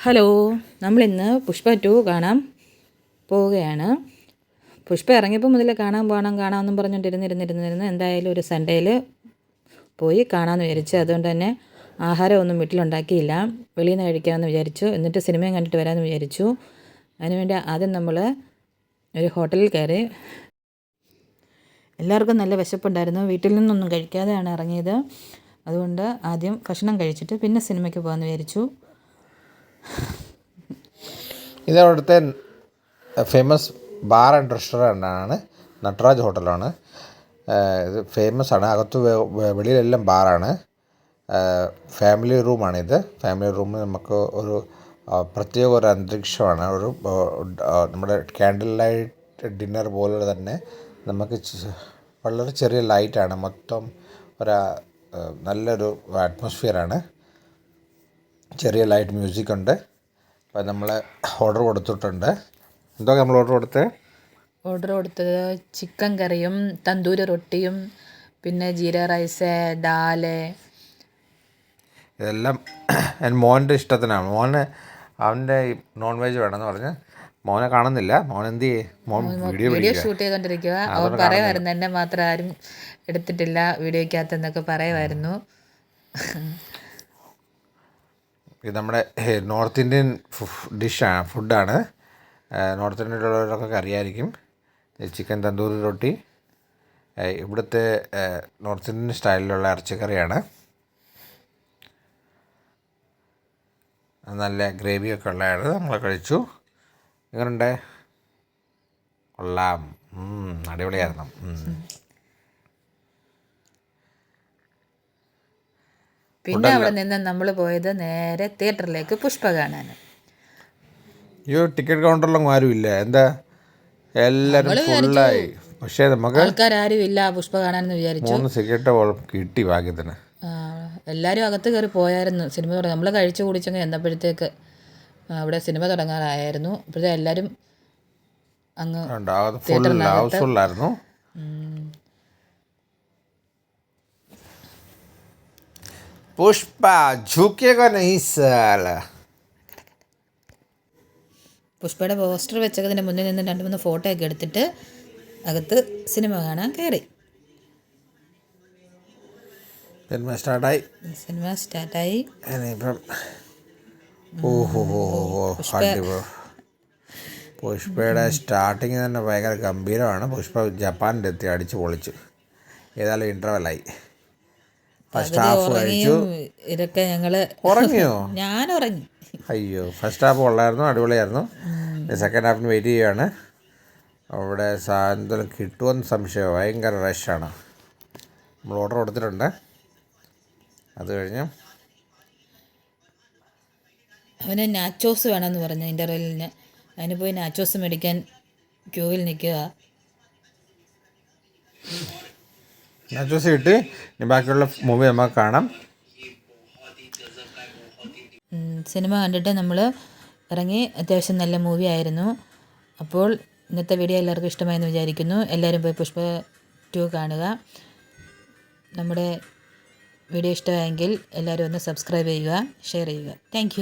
Hello, നമ്മളിന്ന് പുഷ്പ 2 കാണാൻ പോവുകയാണ്. പുഷ്പ ഇറങ്ങിയപ്പോൾ മുതൽ കാണാമെന്നും പറഞ്ഞുകൊണ്ടിരുന്നിരുന്ന് എന്തായാലും ഒരു സൺഡേയിൽ പോയി കാണാമെന്ന് വിചാരിച്ചു. അതുകൊണ്ട് തന്നെ ആഹാരമൊന്നും വീട്ടിലുണ്ടാക്കിയില്ല, വെളിയിൽ നിന്ന് കഴിക്കാമെന്ന് വിചാരിച്ചു. എന്നിട്ട് സിനിമയും കണ്ടിട്ട് വരാമെന്ന് വിചാരിച്ചു. അതിനുവേണ്ടി ആദ്യം നമ്മൾ ഒരു ഹോട്ടലിൽ കയറി. എല്ലാവർക്കും നല്ല വിശപ്പുണ്ടായിരുന്നു. വീട്ടിൽ നിന്നൊന്നും കഴിക്കാതെയാണ് ഇറങ്ങിയത്. അതുകൊണ്ട് ആദ്യം ഭക്ഷണം കഴിച്ചിട്ട് പിന്നെ സിനിമയ്ക്ക് പോകാമെന്ന് വിചാരിച്ചു. ഇത് അവിടുത്തെ ഫേമസ് ബാർ ആൻഡ് റെസ്റ്റോറൻ്റ് ആണ്, നട്രാജ് ഹോട്ടലാണ്. ഇത് ഫേമസ് ആണ്. അകത്ത് വെളിയിലെല്ലാം ബാറാണ്. ഫാമിലി റൂമാണിത്. ഫാമിലി റൂമിൽ നമുക്ക് ഒരു പ്രത്യേക ഒരു അന്തരീക്ഷമാണ്. ഒരു നമ്മുടെ ക്യാൻഡിൽ ലൈറ്റ് ഡിന്നർ പോലെ തന്നെ നമുക്ക് വളരെ ചെറിയ ലൈറ്റാണ്. മൊത്തം ഒരു നല്ലൊരു അറ്റ്മോസ്ഫിയറാണ്. ചെറിയ ലൈറ്റ് മ്യൂസിക് ഉണ്ട്. അപ്പോൾ നമ്മൾ ഓർഡർ കൊടുത്തിട്ടുണ്ട്. എന്തൊക്കെ നമ്മൾ ഓർഡർ കൊടുത്തത് ചിക്കൻ കറിയും തന്തൂരി റൊട്ടിയും പിന്നെ ജീര റൈസ്, ദാല്. ഇതെല്ലാം എൻ്റെ മോൻ്റെ ഇഷ്ടത്തിനാണ്. അവൻ്റെ നോൺ വെജ് വേണമെന്ന് പറഞ്ഞ് മോനെ കാണുന്നില്ല. മോൻ എന്ത് ചെയ്യും? മോൻ വീഡിയോ ഷൂട്ട് ചെയ്തുകൊണ്ടിരിക്കുക. അവൻ പറയുമായിരുന്നു എന്നെ മാത്രം ആരും എടുത്തിട്ടില്ല വീഡിയോയ്ക്കകത്തെന്നൊക്കെ പറയുമായിരുന്നു. ഇത് നമ്മുടെ നോർത്ത് ഇന്ത്യൻ ഫുഡാണ്. നോർത്ത് ഇന്ത്യയിലുള്ളവർക്കൊക്കെ അറിയാമായിരിക്കും. ചിക്കൻ തന്തൂരി റൊട്ടി ഇവിടുത്തെ നോർത്ത് ഇന്ത്യൻ സ്റ്റൈലിലുള്ള ഇറച്ചിക്കറിയാണ്. നല്ല ഗ്രേവിയൊക്കെ ഉള്ളതാണ്. നമ്മൾ കഴിച്ചു. എങ്ങനെയുണ്ട്? കൊള്ളാം, അടിപൊളിയായിരുന്നു. പിന്നെ അവിടെ നിന്ന് നമ്മൾ പോയത് നേരെ തിയേറ്ററിലേക്ക് പുഷ്പ കാണാൻ. ടിക്കറ്റ് കൗണ്ടറിലൊന്നും ആരുമില്ല. എന്താ എല്ലാവരും ഫുള്ളായി. പക്ഷേ നമുക്ക് ആൾക്കാരും ഇല്ല പുഷ്പ കാണാനെന്ന് വിചാരിച്ചു. 3 ടിക്കറ്റ് കിട്ടി ഭാഗ്യത്തിന്. എല്ലാവരും അകത്ത് കയറി പോയായിരുന്നു. സിനിമ തുടങ്ങി നമ്മൾ കഴിച്ചു കുടിച്ചങ്ങ് എന്നപ്പോഴത്തേക്ക് അവിടെ സിനിമ തുടങ്ങാറായിരുന്നു. അപ്പോഴത്തെ എല്ലാവരും അങ്ങ് ഹൗസ്ഫുള്ളായിരുന്നു. പുഷ്പ झुकेगा नहीं साला. പുഷ്പയുടെ പോസ്റ്റർ വെച്ചതിന് മുന്നിൽ നിന്ന് 2-3 ഫോട്ടോ ഒക്കെ എടുത്തിട്ട് അകത്ത് സിനിമ കാണാൻ കയറി. സിനിമ സ്റ്റാർട്ടായി. പുഷ്പയുടെ സ്റ്റാർട്ടിങ് തന്നെ ഭയങ്കര ഗംഭീരമാണ്. പുഷ്പ ജപ്പാനിലെത്തി അടിച്ച് പൊളിച്ചു. ഏതായാലും ഇൻ്റർവെല്ലായി. ഫസ്റ്റ് ഹാഫ് കഴിച്ചു. ഇതൊക്കെ ഞങ്ങൾ ഉറങ്ങിയോ? ഞാൻ ഉറങ്ങി. അയ്യോ, ഫസ്റ്റ് ഹാഫ് കൊള്ളായിരുന്നു, അടിപൊളിയായിരുന്നു. സെക്കൻഡ് ഹാഫിന് വെയിറ്റ് ചെയ്യുകയാണ്. അവിടെ സാധനം കിട്ടുമെന്ന് സംശയം. ഭയങ്കര റഷാണ്. നമ്മൾ ഓർഡർ കൊടുത്തിട്ടുണ്ട്. അത് കഴിഞ്ഞ് അവന് നാച്ചോസ് വേണമെന്ന് പറഞ്ഞു ഇൻ്റർവെല്ലിന്. അതിന് പോയി നാച്ചോസ് മേടിക്കാൻ ക്യൂവിൽ നിൽക്കുക. നാച്ചോസ് കിട്ടി. ഇനി ബാക്കിയുള്ള മൂവി നമുക്ക് കാണാം. സിനിമ കണ്ടിട്ട് നമ്മൾ ഇറങ്ങി. അത്യാവശ്യം നല്ല മൂവി ആയിരുന്നു. അപ്പോൾ ഇന്നത്തെ വീഡിയോ എല്ലാവർക്കും ഇഷ്ടമായെന്ന് വിചാരിക്കുന്നു. എല്ലാവരും പോയി പുഷ്പ 2 കാണുക. നമ്മുടെ വീഡിയോ ഇഷ്ടമായെങ്കിൽ എല്ലാവരും ഒന്ന് സബ്സ്ക്രൈബ് ചെയ്യുക, ഷെയർ ചെയ്യുക. താങ്ക്